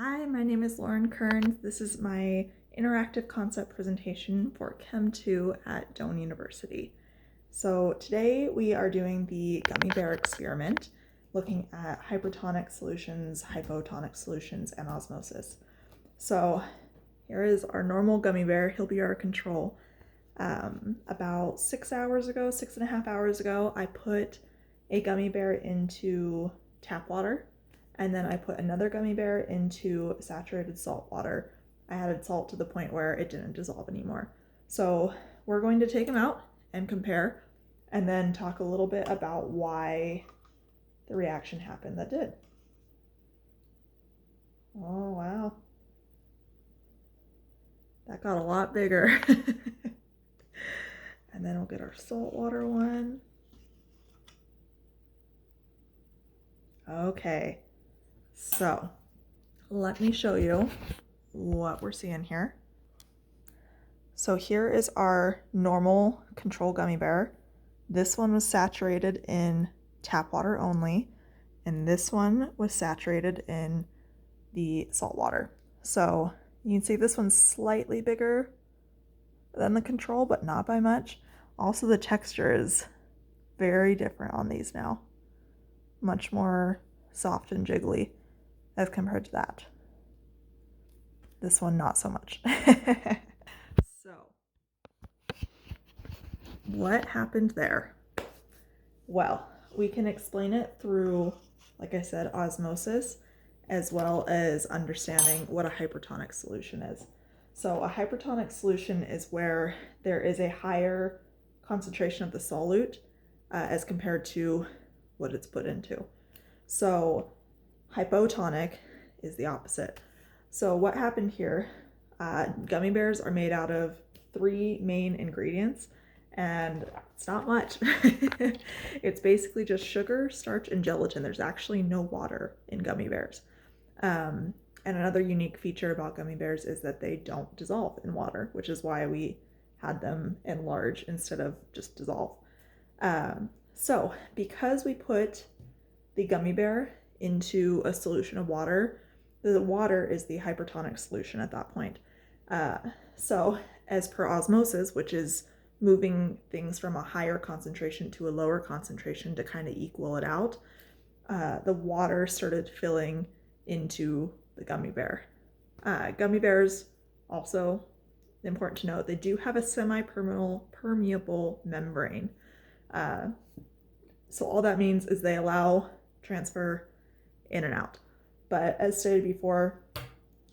Hi, my name is Lauren Kearns. This is my interactive concept presentation for Chem 2 at Doane University. So today we are doing the gummy bear experiment, looking at hypertonic solutions, hypotonic solutions, and osmosis. So here is our normal gummy bear. He'll be our control. About 6.5 hours ago, I put a gummy bear into tap water. And then I put another gummy bear into saturated salt water. I added salt to the point where it didn't dissolve anymore. So we're going to take them out and compare, and then talk a little bit about why the reaction happened that did. Oh, wow. That got a lot bigger. And then we'll get our salt water one. Okay. So let me show you what we're seeing here. So here is our normal control gummy bear. This one was saturated in tap water only, and this one was saturated in the salt water. So you can see this one's slightly bigger than the control, but not by much. Also, the texture is very different on these now. Much more soft and jiggly as compared to that. This one, not so much. So, what happened there? Well, we can explain it through, like I said, osmosis, as well as understanding what a hypertonic solution is. So a hypertonic solution is where there is a higher concentration of the solute as compared to what it's put into. So hypotonic is the opposite. So what happened here, gummy bears are made out of 3 main ingredients, and it's not much. It's basically just sugar, starch, and gelatin. There's actually no water in gummy bears. And another unique feature about gummy bears is that they don't dissolve in water, which is why we had them enlarge instead of just dissolve. So because we put the gummy bear into a solution of water, the water is the hypertonic solution at that point. So as per osmosis, which is moving things from a higher concentration to a lower concentration to kind of equal it out, the water started filling into the gummy bear. Gummy bears, also important to note, they do have a semi-permeable membrane. So all that means is they allow transfer in and out. But as stated before,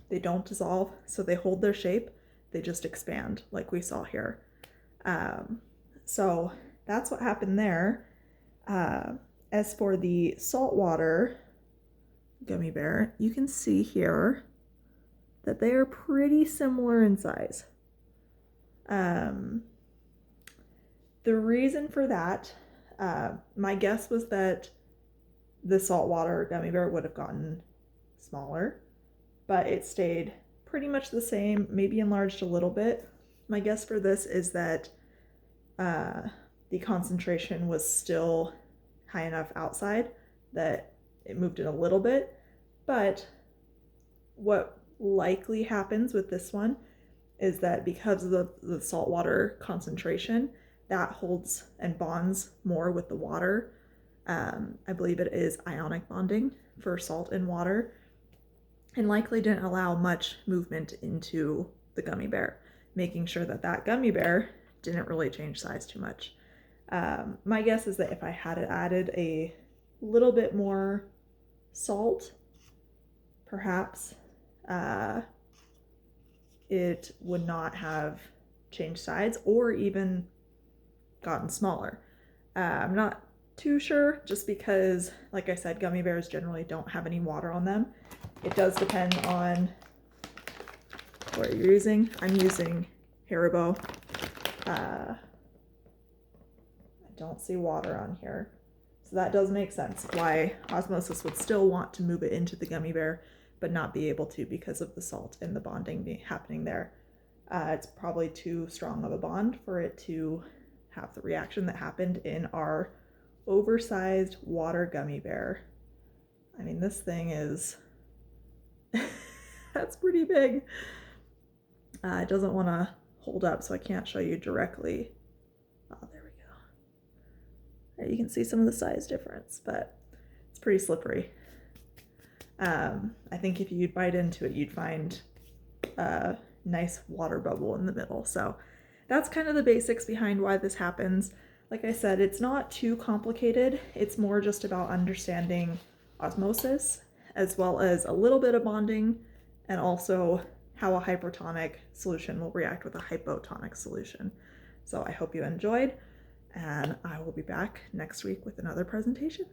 they don't dissolve, so they hold their shape. They just expand like we saw here. So that's what happened there. As for the saltwater gummy bear, you can see here that they are pretty similar in size. The reason for that, my guess was that the saltwater gummy bear would have gotten smaller, but it stayed pretty much the same, maybe enlarged a little bit. My guess for this is that the concentration was still high enough outside that it moved it a little bit, but what likely happens with this one is that because of the saltwater concentration, that holds and bonds more with the water. I believe it is ionic bonding for salt and water, and likely didn't allow much movement into the gummy bear, making sure that that gummy bear didn't really change size too much. My guess is that if I had added a little bit more salt, perhaps it would not have changed size or even gotten smaller. I'm not too sure, just because, like I said, gummy bears generally don't have any water on them. It does depend on what you're using. I'm using Haribo. I don't see water on here. So that does make sense why osmosis would still want to move it into the gummy bear, but not be able to because of the salt and the bonding happening there. It's probably too strong of a bond for it to have the reaction that happened in our oversized water gummy bear. I mean, this thing is That's pretty big. It doesn't want to hold up, so I can't show you directly. Oh, there we go. There you can see some of the size difference, but it's pretty slippery. I think if you'd bite into it, you'd find a nice water bubble in the middle. So that's kind of the basics behind why this happens. Like I said, it's not too complicated. It's more just about understanding osmosis, as well as a little bit of bonding, and also how a hypertonic solution will react with a hypotonic solution. So I hope you enjoyed, and I will be back next week with another presentation.